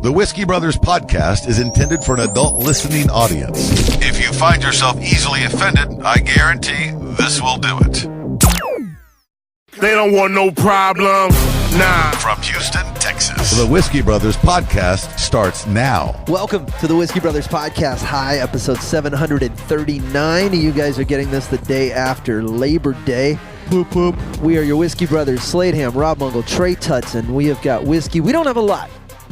The Whiskey Brothers podcast is intended for an adult listening audience. If you find yourself easily offended, I guarantee this will do it. They don't want no problem. Nah. From Houston, Texas, the Whiskey Brothers podcast starts now. Welcome to the Whiskey Brothers podcast. Hi, episode 739. You guys are getting this the day after Labor Day. Poop, poop. We are your Whiskey Brothers, Slade, Rob Mungle, Trey Tutson. We have got whiskey. We don't have a lot.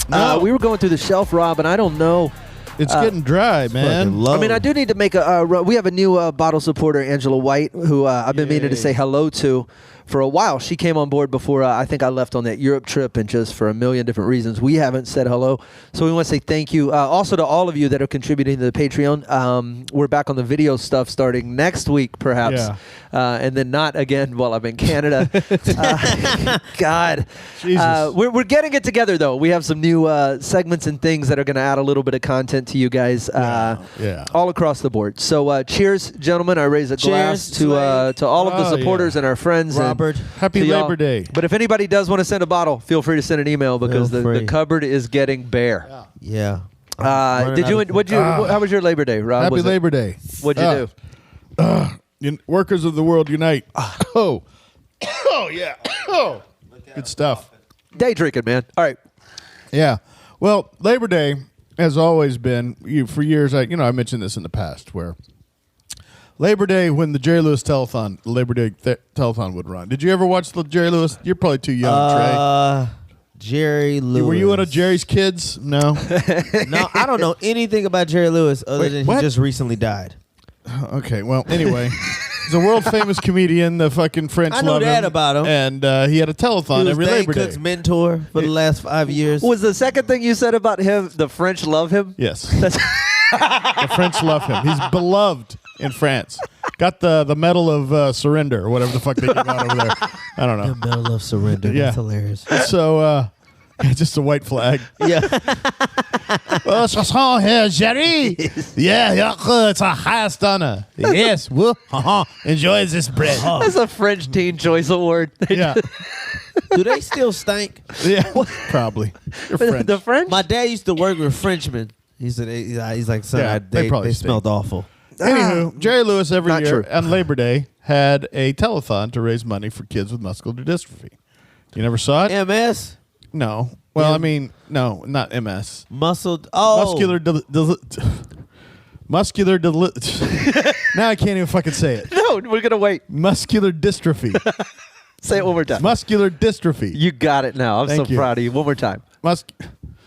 No. We were going through the shelf, Rob, and I don't know. It's getting dry, man. I mean, I do need to make we have a new bottle supporter, Angela White, who I've been meaning to say hello to for a while. She came on board before I think I left on that Europe trip, and just for a million different reasons, we haven't said hello. So we want to say thank you. Also to all of you that are contributing to the Patreon. We're back on the video stuff starting next week, perhaps. Yeah. And then not again while I'm in Canada. God. Jesus. We're getting it together, though. We have some new segments and things that are going to add a little bit of content to you guys all across the board. So cheers, gentlemen. I raise a glass to all of the supporters and our friends. Robert, happy Labor Day. But if anybody does want to send a bottle, feel free to send an email because the cupboard is getting bare. Yeah. How was your Labor Day, Rob? Happy Labor Day. What'd you do? Workers of the world unite. Oh, yeah. Oh, good stuff. Day drinking, man. All right. Yeah. Well, Labor Day has always been, for years, I mentioned this in the past, where Labor Day, when the Jerry Lewis telethon, Labor Day telethon would run. Did you ever watch the Jerry Lewis? You're probably too young, Trey. Jerry Lewis. Were you one of Jerry's kids? No. No, I don't know anything about Jerry Lewis other than he just recently died. Okay, well, anyway. He's a world-famous comedian. The fucking French love him. I know that about him. And he had a telethon every Labor Day. Cook's mentor for the last 5 years. Was the second thing you said about him, the French love him? Yes. The French love him. He's beloved in France. Got the Medal of Surrender, or whatever the fuck they give out over there. I don't know. The Medal of Surrender. Yeah. That's hilarious. So, just a white flag. Yeah. Oh, ce sont here, Jerry. Yeah, it's a highest honor. Yes, enjoy this bread. That's a French Teen Choice Award. Yeah. Do they still stink? Yeah, probably. They're French. The French? My dad used to work with Frenchmen. He said he's like, son, Yeah, they probably they stink. smelled awful. Anywho, Jerry Lewis every Not year true. on Labor Day had a telethon to raise money for kids with muscular dystrophy. You never saw it? MS? No. Well, I mean, no, not MS. Muscle. Muscular. Now I can't even fucking say it. No, we're going to wait. Muscular dystrophy. Say it one more time. Muscular dystrophy. You got it now. I'm Thank so you. proud of you. One more time.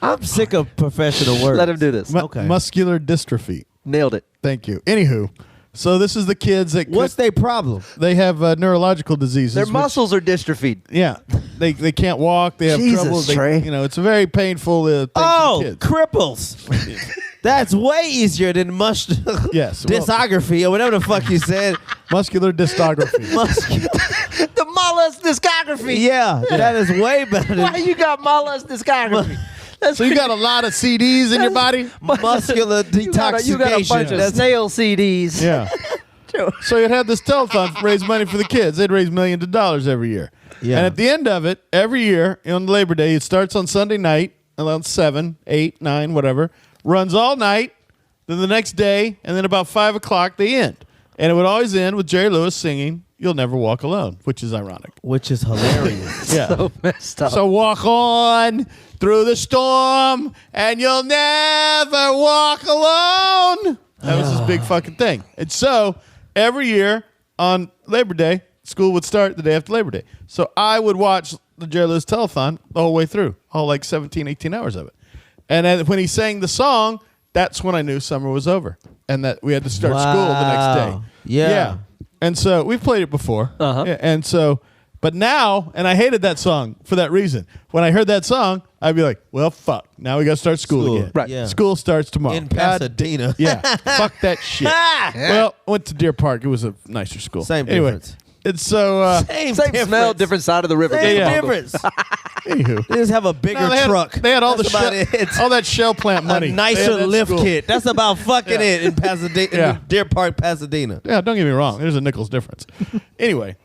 I'm sick of professional words. Let him do this. Okay. Muscular dystrophy. Nailed it. Thank you. Anywho, so this is the kids that What's their problem? they have neurological diseases. Their which- muscles are dystrophied. Yeah, they can't walk. They have Jesus, trouble. Trey. It's a very painful thing for kids. Cripples. That's way easier than Yes, well- discography or whatever the fuck you said. Muscular dystrophy. The Muller's discography. Yeah, that is way better Why than you got Muller's discography? That's So you got a lot of CDs in your body? muscular detoxification. you got a bunch of That's- snail CDs. Yeah. So you'd have this telethon to raise money for the kids. They'd raise millions of dollars every year. Yeah. And at the end of it, every year on Labor Day, it starts on Sunday night around 7, 8, 9, whatever. Runs all night. Then the next day, and then about 5 o'clock, they end. And it would always end with Jerry Lewis singing "You'll Never Walk Alone," which is ironic. Which is hilarious. Yeah. So messed up. So walk on through the storm, and you'll never walk alone. That was his big fucking thing. And so every year on Labor Day, school would start the day after Labor Day. So I would watch the Jerry Lewis telethon the whole way through, all like 17, 18 hours of it. And then when he sang the song, that's when I knew summer was over and that we had to start school the next day. Yeah. And so we've played it before. Uh-huh. Yeah, and so, but now, and I hated that song for that reason. When I heard that song, I'd be like, well, fuck. Now we got to start school again. Right. Yeah. School starts tomorrow. In Pasadena. Yeah. Fuck that shit. Well, I went to Deer Park. It was a nicer school. Same anyway, difference. It's so, Same smell, different side of the river. Same Yeah. difference. anywho. They just have a bigger No, they had- truck. They had all That's the about shell, it. all that shell plant money. A They nicer had that lift school. kit. That's about fucking Yeah. it in Pasadena, Yeah. in Deer Park, Pasadena. Yeah, don't get me wrong. There's a nickel's difference. Anyway,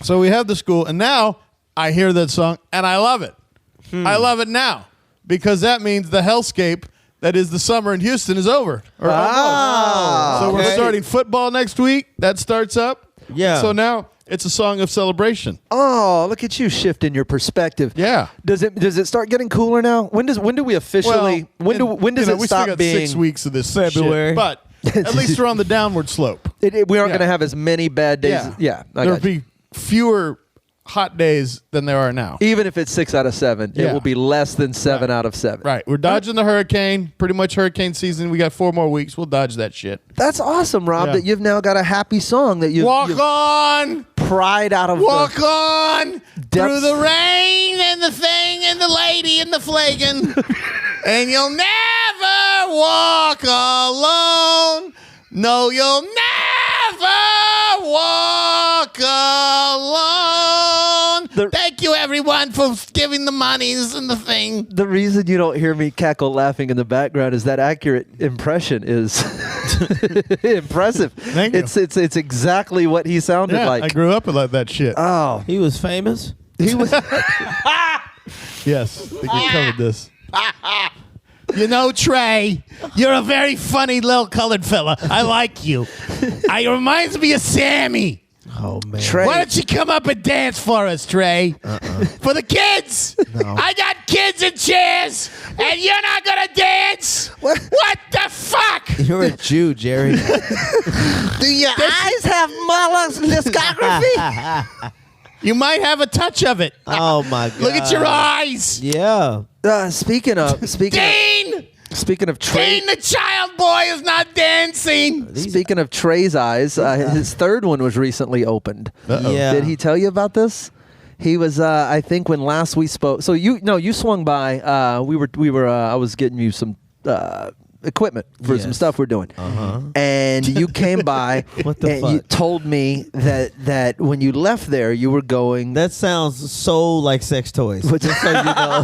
so we have the school, and now I hear that song, and I love it. I love it now because that means the hellscape that is the summer in Houston is over. Or almost. So we're starting football next week. That starts up. Yeah. So now it's a song of celebration. Oh, look at you shifting your perspective. Yeah. Does it start getting cooler now? When do we officially when does it we stop still got being 6 weeks of this February? shit, but at least we're on the downward slope. we aren't Yeah. going to have as many bad days. Yeah, There'll be fewer hot days than there are now. even if it's 6 out of 7, it Yeah. will be less than 7 out of 7. Right. We're dodging the hurricane. Pretty much hurricane season. We got 4 more weeks. We'll dodge that shit. That's awesome, Rob. Yeah. That you've now got a happy song that you've on. pried out of. Walk on through depths. the rain and the thing and the lady and the flagon. And you'll never walk alone. No, you'll never walk alone. Thank you, everyone, for giving the monies and the thing. The reason you don't hear me cackle laughing in the background is that accurate impression is impressive. Thank you. It's exactly what he sounded like. I grew up like that shit. Oh, He was famous. he was. Yes, I think we covered this. You know, Trey, you're a very funny little colored fella. I like you. It reminds me of Sammy. Oh man. Trey. Why don't you come up and dance for us, Trey? For the kids. No. I got kids in chairs, and you're not gonna dance. What? What the fuck? You're a Jew, Jerry. Do your eyes have Mullah's discography? You might have a touch of it. Oh my God. Look at your eyes. Yeah. Speaking of Dean! Trey. Dean, the child boy is not dancing. Speaking of Trey's eyes, his third one was recently opened. Yeah. Did he tell you about this? He was, I think, when last we spoke. So you swung by. I was getting you some equipment for some Yes. stuff we're doing, and you came by. What the and fuck? you told me that when you left there, you were going. That sounds so like sex toys. What's- Just so you know,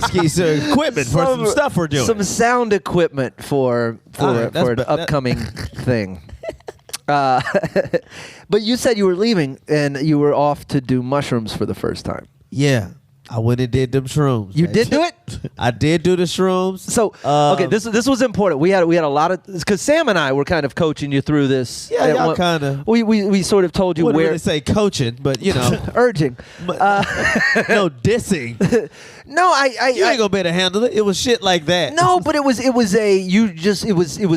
skis equipment for some stuff we're doing. Some sound equipment for Alright, that's an be- that- upcoming thing. But you said you were leaving and you were off to do mushrooms for the first time. Yeah, I went and did them shrooms. You baby. did do it? I did do the shrooms. So okay, this was important. We had a lot of because Sam and I were kind of coaching you through this. Yeah, at y'all one- kinda. We sort of told you Wouldn't where really say coaching, but you know, urging. no dissing. No, You ain't gonna be able to handle it. It was shit like that. no, but it was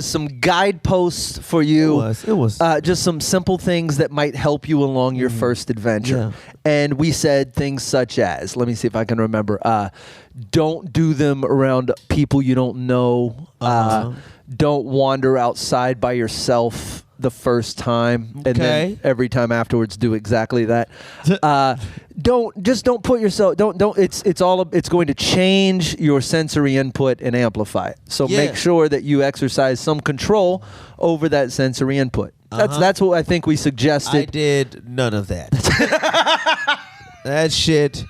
some guideposts for you. It was. Just some simple things that might help you along your first adventure. Yeah. And we said things such as, let me see if I can remember, don't do them around people you don't know. Don't wander outside by yourself the first time, and Okay. then every time afterwards do exactly that. Don't put yourself. Don't. It's going to change your sensory input and amplify it. So Yeah. make sure that you exercise some control over that sensory input. That's what I think we I suggested. did none of that. That shit.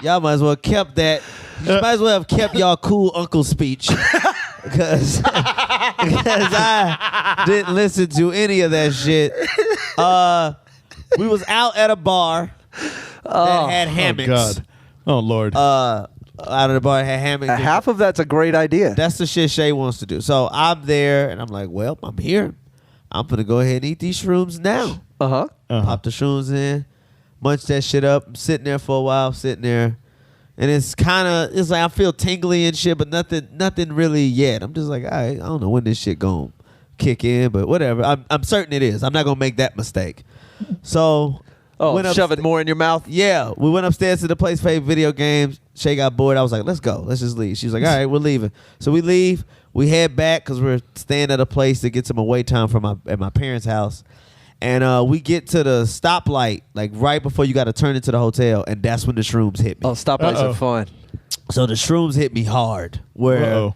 Y'all might as well kept that. You might as well have kept y'all cool uncle speech. Because I didn't listen to any of that shit. We was out at a bar that had hammocks. Oh, God. Oh, Lord. Out of the bar that had hammocks. Half of that's a great idea. That's the shit Shay wants to do. So I'm there, and I'm like, well, I'm here. I'm gonna go ahead and eat these shrooms now. Pop the shrooms in, munch that shit up. I'm sitting there for a while, sitting there, and it's like I feel tingly and shit, but nothing really yet. I'm just like, all right, I don't know when this shit gonna kick in, but whatever. I'm certain it is. I'm not gonna make that mistake. So. Shove it more in your mouth. Yeah, we went upstairs to the place, played video games. Shay got bored. I was like, let's go. Let's just leave. She was like, all right, we're leaving. So we leave. We head back because we're staying at a place to get some away time at my parents' house. And we get to the stoplight, like right before you got to turn into the hotel, and that's when the shrooms hit me. Oh, stoplights are fun. So the shrooms hit me hard. Where Uh-oh.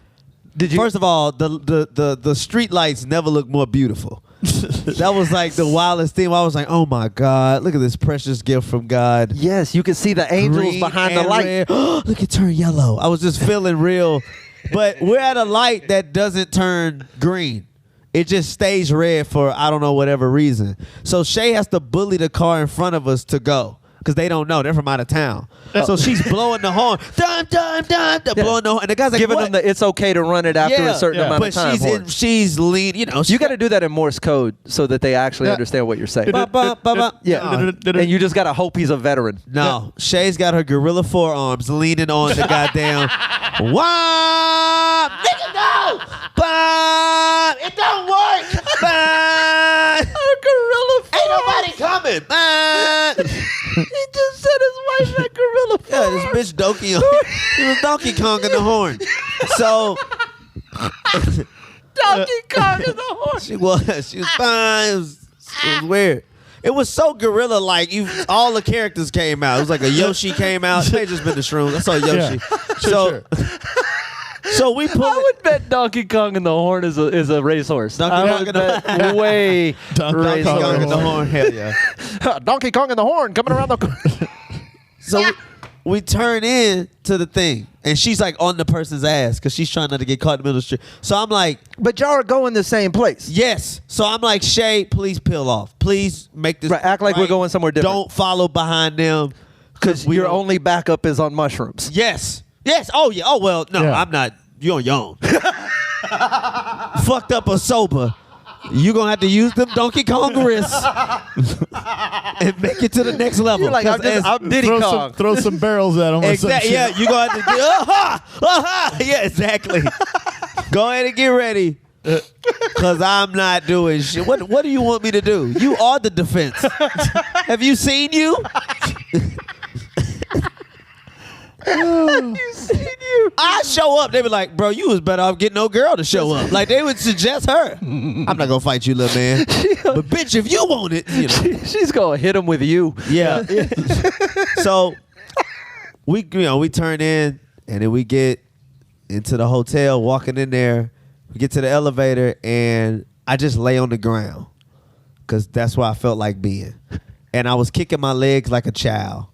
Did you? First of all, the street lights never look more beautiful. That was like the wildest thing. I was like, oh my God, look at this precious gift from God. Yes, you can see the angels Green behind the and light. red. Look, it turned yellow. I was just feeling real. But we're at a light that doesn't turn green. It just stays red for I don't know whatever reason. So Shay has to bully the car in front of us to go. because they don't know. They're from out of town. So she's blowing the horn. Dun, dun, dun, dun, blowing the horn. And the guy's like, giving what? them the it's okay to run it after a certain amount of time. But she's lean. You know, you got to do that in Morse code so that they actually understand what you're saying. Yeah. And you just got to hope he's a veteran. No. Shay's got her gorilla forearms leaning on the goddamn. Wah! Nigga, no! Bob! It don't work! Bob! Her gorilla Ain't nobody coming! Bob! He just said his wife had gorilla Yeah, this bitch Donkey. He was Donkey Kong in the horn. So Donkey Kong in the horn. She was fine. It was weird. It was so gorilla like. All the characters came out. It was like a Yoshi came out. They just been the shrooms. I saw Yoshi. So we pulled. I would bet Donkey Kong in the horn is a racehorse. Donkey Kong in the way Donkey Kong in the horn. Hell yeah. Donkey Kong in the horn coming around the corner. So we turn in to the thing, and she's like on the person's ass because she's trying not to get caught in the middle of the street. So I'm like, but y'all are going the same place. yes. So I'm like, Shay, please peel off. Please make this act like we're going somewhere different. Don't follow behind them because your only backup is on mushrooms. Yes. Oh yeah. Oh well. No, I'm not. You're on your own. Fucked up or sober. You gonna have to use them Donkey Kong wrists and make it to the next level. You're like, I'm Diddy Kong. Throw some barrels at him. Exactly. Yeah, you gonna have to do. Yeah, exactly. Go ahead and get ready, cause I'm not doing shit. What do you want me to do? You are the defense. Have you seen you? You seen you? I show up, they be like, bro, you was better off getting no girl to show up. Like they would suggest her. I'm not gonna fight you, little man. But bitch, if you want it, you know. She's gonna hit him with you. Yeah. So we turn in and then we get into the hotel, walking in there. We get to the elevator and I just lay on the ground because that's where I felt like being. And I was kicking my legs like a child.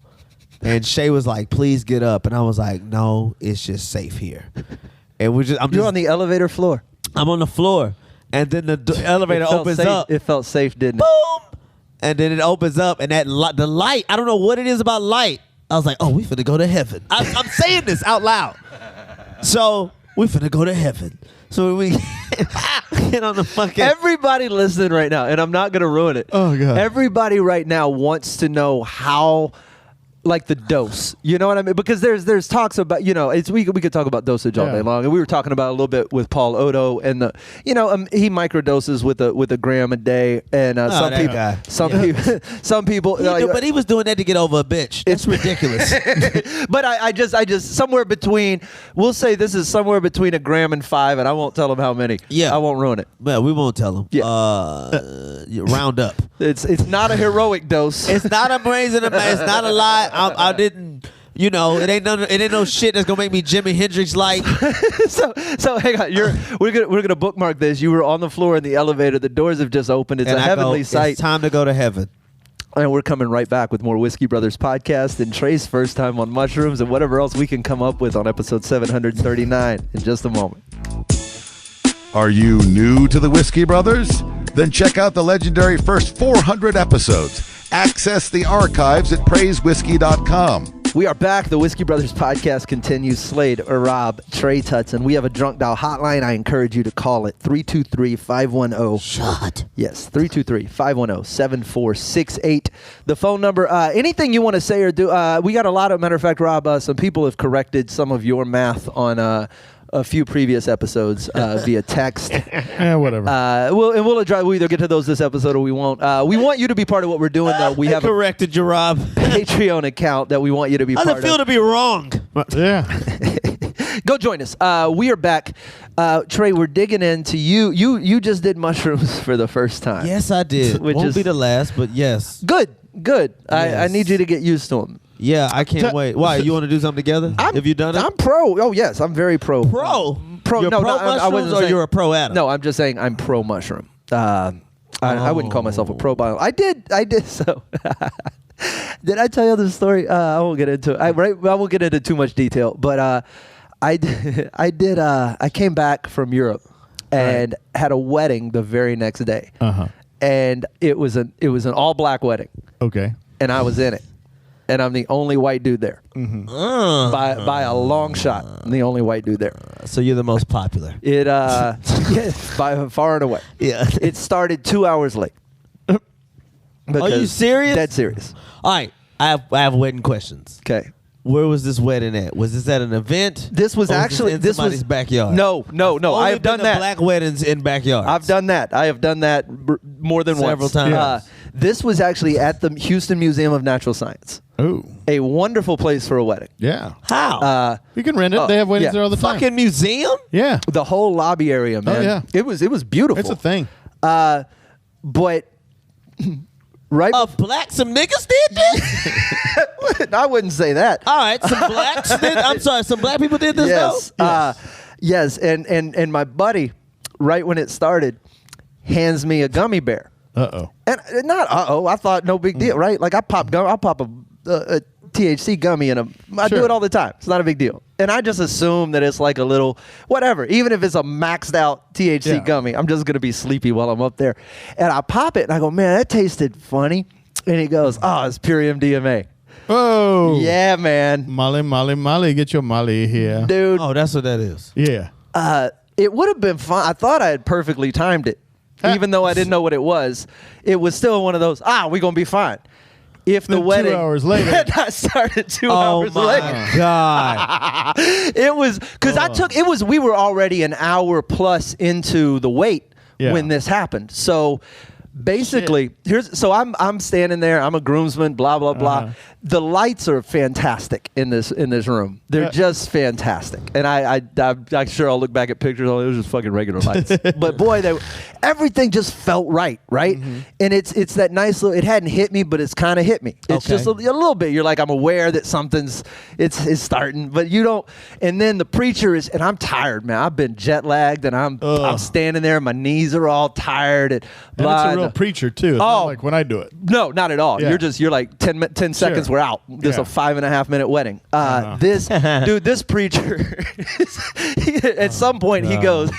And Shay was like, please get up. And I was like, no, it's just safe here. And You're on the elevator floor. I'm on the floor. And then the elevator opens up. It felt safe, didn't it? Boom! And then it opens up. And the light, I don't know what it is about light. I was like, oh, we finna go to heaven. I'm saying this out loud. So we finna go to heaven. So we get on the fucking... Everybody listening right now, and I'm not going to ruin it. Oh, God. Everybody right now wants to know how... Like the dose, you know what I mean? Because there's talks about, you know, we could talk about dosage all day long, and we were talking about it a little bit with Paul Odo and he microdoses with a gram a day, and some people, but he was doing that to get over a bitch. It's ridiculous. But I just somewhere between, we'll say this is somewhere between a gram and 5, and I won't tell them how many. Yeah, I won't ruin it. Well, we won't tell them. Yeah, round up. It's not a heroic dose. It's not amazing. It's not a lie. I didn't. You know, it ain't no shit that's gonna make me Jimi Hendrix like. so hang on. We're gonna bookmark this. You were on the floor in the elevator. The doors have just opened. It's a heavenly sight. It's time to go to heaven. And we're coming right back with more Whiskey Brothers podcast and Trey's first time on mushrooms and whatever else we can come up with on episode 739 in just a moment. Are you new to the Whiskey Brothers? Then check out the legendary first 400 episodes. Access the archives at praisewhiskey.com. We are back. The Whiskey Brothers podcast continues. Slade, Rob, Trey Tutson. We have a drunk dial hotline. I encourage you to call it 323-510. Shut. Yes, 323-510-7468. The phone number. Anything you want to say or do. We got a lot of, matter of fact, Rob, some people have corrected some of your math on a few previous episodes via text. Whatever. We'll either get to those this episode or we won't. We want you to be part of what we're doing, though. We have corrected you, Rob. Patreon account that we want you to be part of. How's it feel to be wrong? Yeah. Go join us. We are back. Trey, we're digging into you. You just did mushrooms for the first time. Yes, I did. Won't be the last, but yes. Good. Yes. I need you to get used to them. Yeah, I can't wait. Why? You want to do something together? Have you done it? I'm pro. Oh, yes. I'm very pro. Pro? You're pro mushrooms or you're a pro at them? No, I'm just saying I'm pro mushroom. I wouldn't call myself a pro bio. I did so. Did I tell you the story? I won't get into it. I won't get into too much detail. But I came back from Europe and had a wedding the very next day. And it was an all black wedding. Okay. And I was in it. and I'm the only white dude there. By a long shot. I'm the only white dude there. So you're the most popular. It yeah, by far and away. Yeah. It started 2 hours late. Are you Because- serious? Dead serious. All right. I have wedding questions. Okay. Where was this wedding at? Was this at an event? This was Or actually in somebody's backyard. No. Only I've done been to that. Black weddings in backyards. I've done that. I have done that more than Several once. times. This was actually at the Houston Museum of Natural Science. Ooh. A wonderful place for a wedding. Yeah. How? You can rent it. Oh, They have weddings yeah. there all the time. Fucking museum? Yeah. The whole lobby area, man. yeah. It was beautiful. It's a thing. But right Some niggas did this? I wouldn't say that. All right, some blacks did. I'm sorry, some black people did this Yes. though? Yes, and my buddy, right when it started, hands me a gummy bear. Uh-oh. And not I thought no big deal, right? Like I'll pop a THC gummy and I do Sure. it all the time. It's not a big deal. And I just assume that it's like a little whatever. Even if it's a maxed out THC Yeah. gummy, I'm just gonna be sleepy while I'm up there. And I pop it and I go, man, that tasted funny. And he goes, oh, it's pure MDMA. Oh. Yeah, man. Molly. Get your Molly here. Dude, Oh, that's what that is. Yeah. it would have been fun. I thought I had perfectly timed it. Even though I didn't know what it was still one of those, we're going to be fine. If the Then 2 wedding hours later. I started 2 Oh hours my later. God. It was because we were already an hour plus into the wait Yeah. when this happened. So basically, I'm standing there, I'm a groomsman, blah blah blah. The lights are fantastic in this room. They're just fantastic. And I'm sure I'll look back at pictures, it was just fucking regular lights. But boy, everything just felt right? And it's that nice little, it hadn't hit me, but it's kind of hit me. It's Okay. just a little bit. You're like, I'm aware that something's it's starting, but you don't. And then the preacher is, and I'm tired, man. I've been jet lagged, and I'm standing there, my knees are all tired, and And blah. it's a real preacher, too. It's not Oh. like when I do it. No, not at all. Yeah. You're like 10 seconds. Sure. We're out. This is Yeah. a 5.5 minute wedding. This preacher. At some point he goes.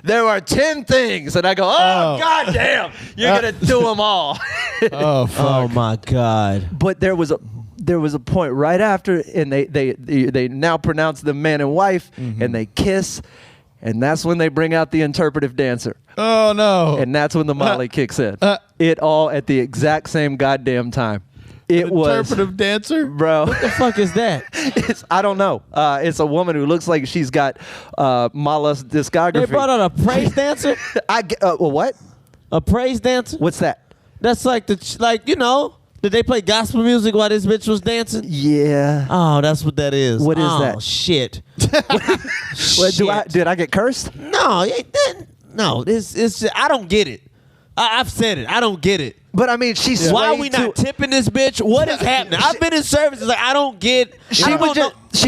There are 10 things, and I go, oh. goddamn, you're gonna do them all. Oh, fuck. Oh my God. But there was a point right after, and they now pronounce them man and wife, and they kiss, and that's when they bring out the interpretive dancer. Oh, no. And that's when the Molly kicks in. It all at the exact same goddamn time. It was, Interpretive dancer? bro. What the fuck is that? I don't know. It's a woman who looks like she's got Mala's discography. They brought out a praise dancer? What? A praise dancer? What's that? That's like did they play gospel music while this bitch was dancing? Yeah. Oh, that's what that is. What is oh, that? Shit. What, did I get cursed? No, it's just, I don't get it. I've said it. I don't get it. But I mean, she's Why are we not tipping this bitch? What is happening? I've been in services. Like, I don't get. She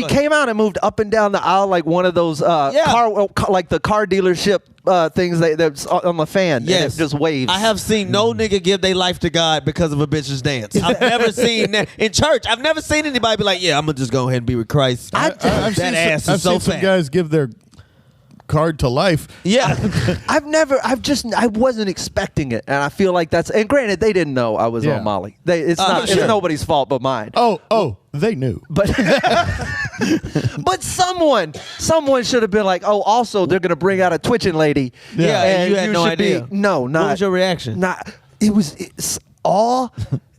came out and moved up and down the aisle like one of those like the car dealership things that's on the fan. Yes, and it just waves. I have seen no nigga give their life to God because of a bitch's dance. I've never seen that in church. I've never seen anybody be like, "Yeah, I'm gonna just go ahead and be with Christ." I've that seen ass some, is so I've seen some fat. guys give their card to life. Yeah, I wasn't expecting it, and I feel like that's. And granted, they didn't know I was Yeah. on Molly. It's not. sure. It's nobody's fault but mine. Oh, they knew. But but someone should have been like, oh, also they're gonna bring out a twitching lady. Yeah, and you had no should be- idea. no, not. What was your reaction? It's all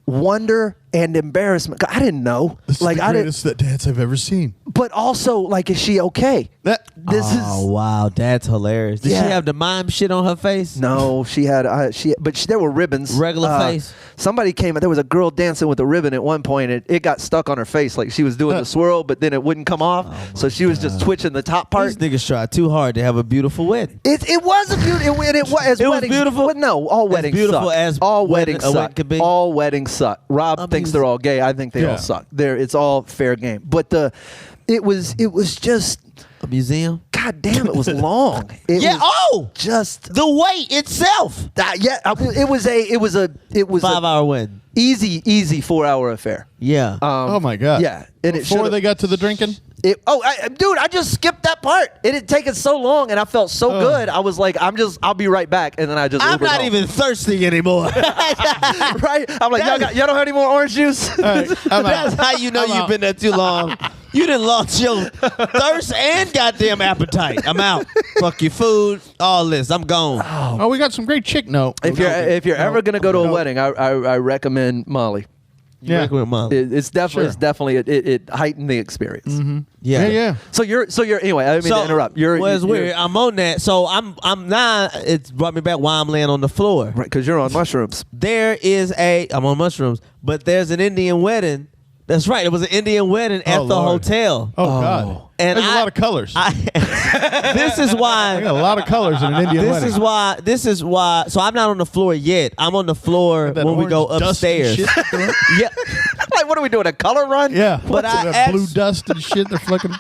wonder and embarrassment. I didn't know. This is Like the I didn't. greatest that dance I've ever seen. But also, like, is she okay? This Oh wow, that's hilarious. Did Yeah. she have the mime shit on her face? No, she had there were ribbons. Regular face? Somebody came. There was a girl dancing with a ribbon at one point, and it got stuck on her face. Like she was doing the swirl, but then it wouldn't come off. So she was just twitching the top part. These niggas tried too hard to have a beautiful wedding. It was a beautiful. It was It was weddings, beautiful? but no, all weddings beautiful suck. as all wedding- weddings a wedding suck. could be? All weddings suck. Rob thinks they're all gay. I think they all Yeah. suck. It's all fair game. But it was just A museum? God damn, it was long. It was just the wait itself. it was a 5-hour wedding. Easy 4-hour affair. Yeah. Oh my god. Yeah, and before they got to the drinking. Dude, I just skipped that part. It had taken so long, and I felt so good. I was like, I'll be right back, and then I just. I'm not home. even thirsty anymore. Right? I'm like, y'all don't have any more orange juice? Right, That's how you know you've been there too long. You done lost your thirst and goddamn appetite. I'm out. Fuck your food, all this. I'm gone. Oh, we got some great chick. No, If you're ever gonna go to a wedding, I recommend Molly. Yeah. It's definitely it heightened the experience. Mm-hmm. Yeah. So you're anyway. I didn't mean to interrupt. It's weird. I'm on that. So I'm now. It's brought me back why I'm laying on the floor. Right, because you're on mushrooms. I'm on mushrooms, but there's an Indian wedding. That's right. It was an Indian wedding at the hotel. Oh God. And there's a lot of colors. This is why. I got a lot of colors in an Indian wedding. This is why. So I'm not on the floor yet. I'm on the floor when we go upstairs. Yeah. Like, what are we doing? A color run? Yeah. But that blue dust and shit. They're flicking.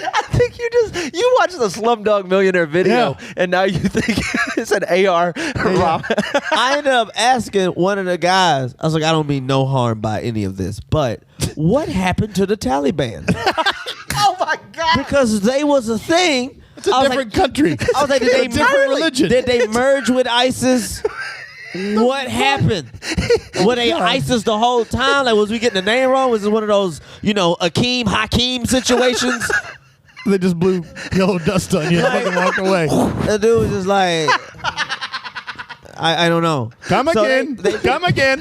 I think you watched the Slumdog Millionaire video, and now you think it's an AR. I ended up asking one of the guys. I was like, I don't mean no harm by any of this, but what happened to the Taliban? Oh my God! Because they was a thing. It's a different country. I was like, did they different religion? Did they merge with ISIS? What happened? Were they ISIS the whole time? Like, was we getting the name wrong? Was it one of those, Akeem Hakeem situations? They just blew yellow dust on you and walked away. The dude was just like, I don't know. Come again. Come again.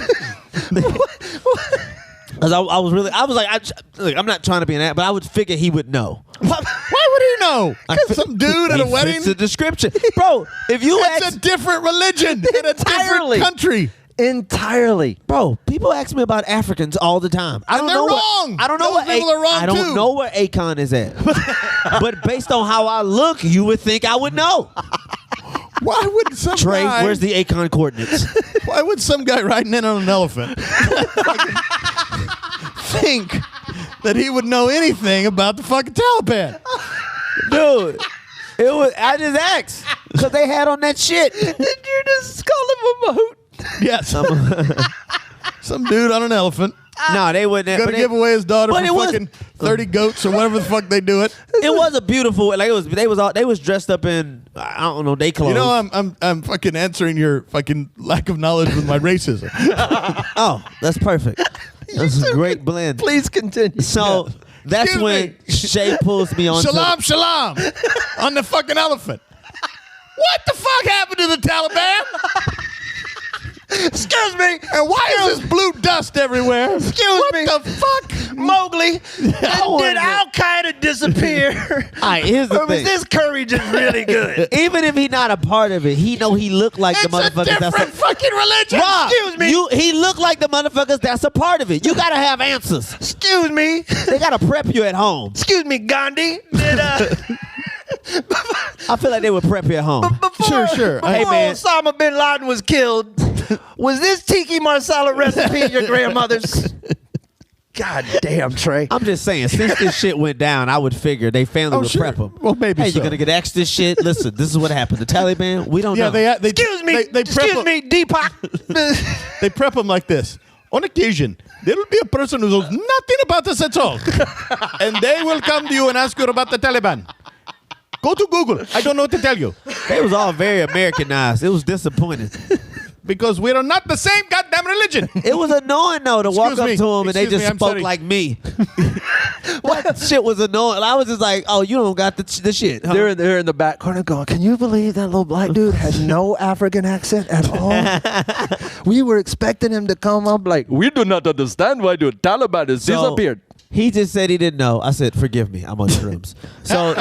Because I was like, I'm not trying to be an ass, but I would figure he would know. Why would he know? Because some dude at a wedding? It's a description. Bro, if you It's a different religion in a different country. Entirely. Bro, people ask me about Africans all the time. I don't they're know wrong. I don't know Those people are wrong, I don't too. know where Akon is at. But based on how I look, you would think I would know. Why would some Trey, guy... where's the Akon coordinates? Why would some guy riding in on an elephant think that he would know anything about the fucking Taliban? Dude, I just asked. Because they had on that shit. Did you just call him a moot? Yes. Some dude on an elephant. No, they wouldn't. Gonna give away his daughter but for it was- fucking 30 goats or whatever the fuck they do it. It was a beautiful. Like they was dressed up in I don't know they clothes. You know, I'm fucking answering your fucking lack of knowledge with my racism. Oh, that's perfect. That's a great blend. Please continue. So that's Excuse when me. Shay pulls me on. Shalom, shalom, on the fucking elephant. What the fuck happened to the Taliban? Excuse me. And why is this blue dust everywhere? Excuse me. What the fuck? Mowgli, did Al Qaeda disappear? All right, here's the or was thing. this curry just really good? Even if he's not a part of it, he look like the It's a motherfuckers. different fucking religion. Rob, Excuse me. he look like the motherfuckers that's a part of it. You gotta have answers. Excuse me. They gotta prep you at home. Excuse me, Gandhi. Did, I feel like they would prep you at home. before, Sure. Before Hey, man. Osama bin Laden was killed, was this tiki marsala recipe at your grandmother's? God damn, Trey. I'm just saying, since this shit went down, I would figure they family would sure. prep them. Well, maybe Hey, so. you're gonna get extra shit. Listen, this is what happened. The Taliban, we don't know. They Excuse me. They prep Excuse me, Deepak. They prep them like this. On occasion, there will be a person who knows nothing about this at all. And they will come to you and ask you about the Taliban. Go to Google. I don't know what to tell you. They was all very Americanized. It was disappointing. Because we are not the same goddamn religion. It was annoying though to walk Excuse up me. to them and they Excuse just me, I'm spoke sorry. like me. That shit was annoying. I was just like, oh, you don't got the shit. Huh? They're in the back corner going, can you believe that little black dude had no African accent at all? We were expecting him to come up like, we do not understand why the Taliban has So, disappeared. He just said he didn't know. I said, forgive me. I'm on shrooms. So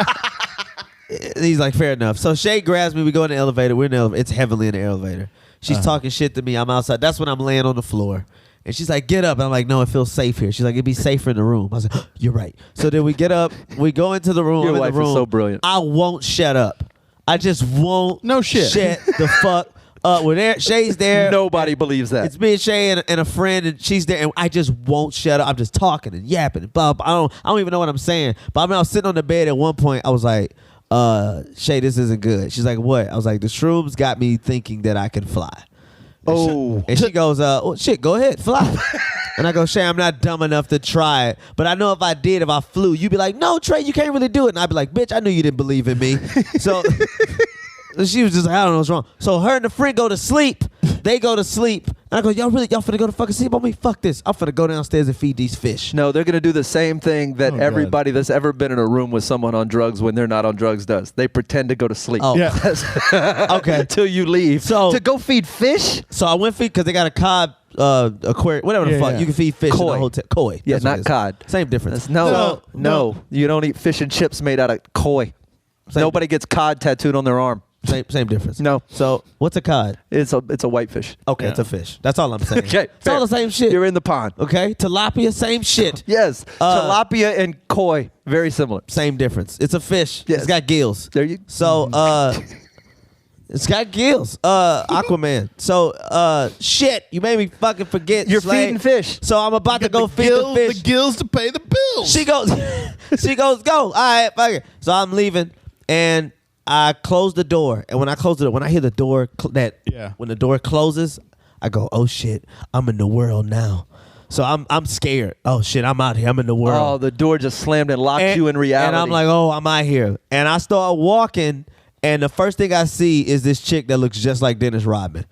he's like, fair enough. So Shay grabs me. We go in the elevator. We're in the elevator. It's heavily in the elevator. She's talking shit to me. I'm outside. That's when I'm laying on the floor. And she's like, get up. And I'm like, no, it feels safe here. She's like, it'd be safer in the room. I was like, you're right. So then we get up. We go into the room. Your I'm in wife the room. is so brilliant. I won't shut up. I just won't No shit. shut the fuck we're there. Shay's there. Nobody believes that. It's me and Shay and a friend, and she's there, and I just won't shut up. I'm just talking and yapping and blah, blah. I don't even know what I'm saying. But I mean, I was sitting on the bed at one point. I was like, Shay, this isn't good. She's like, what? I was like, the shrooms got me thinking that I can fly. And she goes, well, shit, go ahead, fly. And I go, Shay, I'm not dumb enough to try it. But I know if I flew, you'd be like, no, Trey, you can't really do it. And I'd be like, bitch, I knew you didn't believe in me. So she was just like, I don't know what's wrong. So her and the friend go to sleep. They go to sleep. And I go, y'all finna go to fucking sleep on me? Fuck this. I'm finna go downstairs and feed these fish. No, they're going to do the same thing that everybody that's ever been in a room with someone on drugs when they're not on drugs does. They pretend to go to sleep. Oh. Yeah. Okay. Until you leave. So to go feed fish? So I went feed because they got a cod aquarium, whatever the fuck. Yeah. You can feed fish in Koi. the hotel. Koi. Yeah, That's what not it is. cod. Same difference. No. You don't eat fish and chips made out of koi. Nobody gets cod tattooed on their arm. Same difference. No. So what's a cod? It's a whitefish. Okay, it's a fish. That's all I'm saying. Okay, It's all the same shit. You're in the pond. Okay, tilapia, same shit. Yes, tilapia and koi, very similar. Same difference. It's a fish. Yes. It's got gills. There you. So it's got gills. Aquaman. So shit, you made me fucking forget. You're Slade. feeding fish. So I'm about to go feed the fish. The gills to pay the bills. She goes, go. All right, fuck it. So I'm leaving, and I close the door. And when I close the door, when I hear the door, when the door closes, I go, oh shit, I'm in the world now. So I'm scared. Oh shit, I'm out here. I'm in the world. Oh, the door just slammed and locked you in reality. And I'm like, oh, I'm out here. And I start walking, and the first thing I see is this chick that looks just like Dennis Rodman.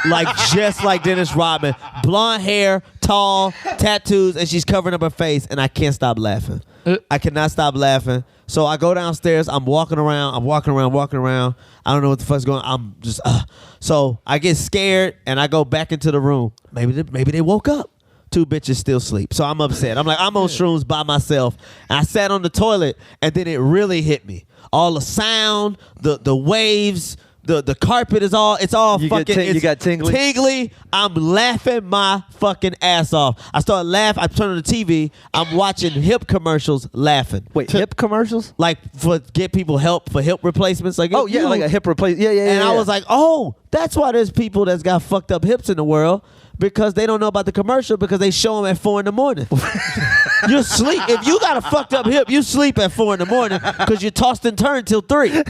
Like just like Dennis Rodman. Blonde hair, tall, tattoos, and she's covering up her face, and I can't stop laughing. I cannot stop laughing. So I go downstairs. I'm walking around. I don't know what the fuck's going on. I'm just, So I get scared, and I go back into the room. Maybe they woke up. 2 bitches still sleep. So I'm upset. I'm like, I'm on shrooms by myself. And I sat on the toilet, and then it really hit me. All the sound, the waves, the carpet is all, it's all you fucking, you got tingly? Tingly. I'm laughing my fucking ass off. I start laughing. I turn on the TV. I'm watching hip commercials laughing. Wait, hip commercials? Like for get people help for hip replacements. Like, oh, yeah, like a hip replacement. Yeah. And I was like, oh, that's why there's people that's got fucked up hips in the world. Because they don't know about the commercial because they show them at 4 a.m. You sleep. If you got a fucked up hip, you sleep at 4 a.m. because you tossed and turned till 3.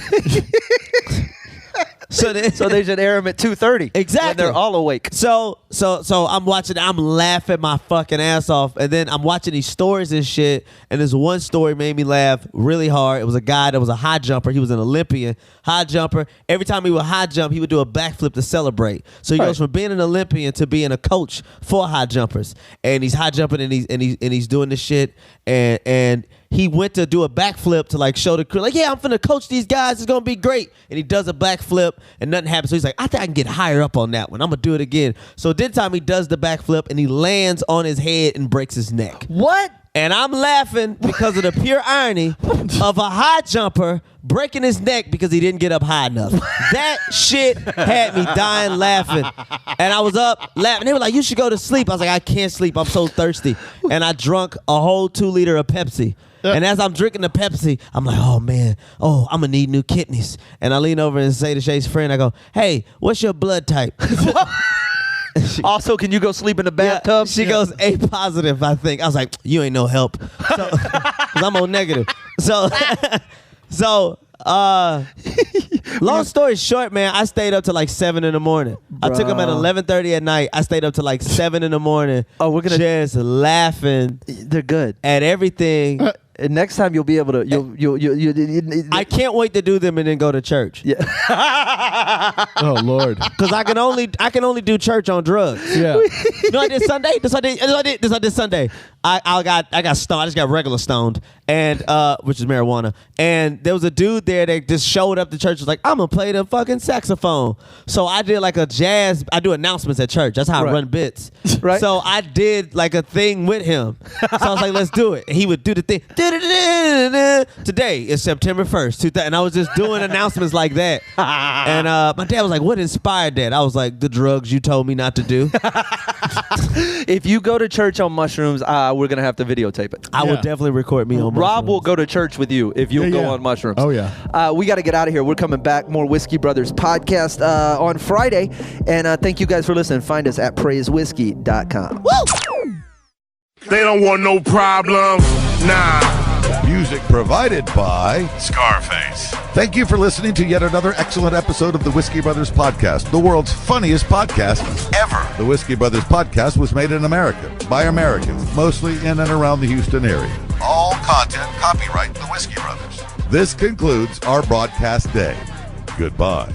So they should air them at 2:30. Exactly. When they're all awake. So I'm watching. I'm laughing my fucking ass off, and then I'm watching these stories and shit. And this one story made me laugh really hard. It was a guy that was a high jumper. He was an Olympian high jumper. Every time he would high jump, he would do a backflip to celebrate. So he goes from being an Olympian to being a coach for high jumpers. And he's high jumping and he's doing this shit. And he went to do a backflip to like show the crew, like, yeah, I'm finna coach these guys. It's gonna be great. And he does a backflip and nothing happens. So he's like, I think I can get higher up on that one. I'm gonna do it again. So this time he does the backflip and he lands on his head and breaks his neck. What? And I'm laughing because of the pure irony of a high jumper breaking his neck because he didn't get up high enough. That shit had me dying laughing. And I was up laughing. They were like, you should go to sleep. I was like, I can't sleep. I'm so thirsty. And I drunk a whole 2 liter of Pepsi. And as I'm drinking the Pepsi, I'm like, oh, man, I'm going to need new kidneys. And I lean over and say to Shay's friend, I go, hey, what's your blood type? Also, can you go sleep in the bathtub? She goes A positive, I think. I was like, you ain't no help. So, 'cause I'm O negative. So, long story short, man, I stayed up till like 7 a.m. I took him at 11:30 at night. I stayed up till like 7 a.m. Oh, we're gonna just laughing. They're good At everything. And next time you'll be able to. I can't wait to do them and then go to church. Yeah. Oh Lord. Because I can only do church on drugs. Yeah. You know, I did Sunday. This I did Sunday. I got stoned. I just got regular stoned, and which is marijuana. And there was a dude there that just showed up to church. Was like, I'm gonna play the fucking saxophone. So I did like a jazz. I do announcements at church. That's how I run bits. Right. So I did like a thing with him. So I was like, let's do it. And he would do the thing. Today is September 1st, and I was just doing announcements like that. And my dad was like, what inspired that? I was like, the drugs you told me not to do. If you go to church on mushrooms, we're going to have to videotape it. I will definitely record me on Rob will go to church with you if you go on mushrooms. Oh, yeah. We got to get out of here. We're coming back. More Whiskey Brothers podcast on Friday. And thank you guys for listening. Find us at praisewhiskey.com. Woo! They don't want no problems. Nah. Music provided by Scarface. Thank you for listening to yet another excellent episode of the Whiskey Brothers Podcast, the world's funniest podcast ever. The Whiskey Brothers Podcast was made in America by Americans, mostly in and around the Houston area. All content copyright the Whiskey Brothers. This concludes our broadcast day. Goodbye.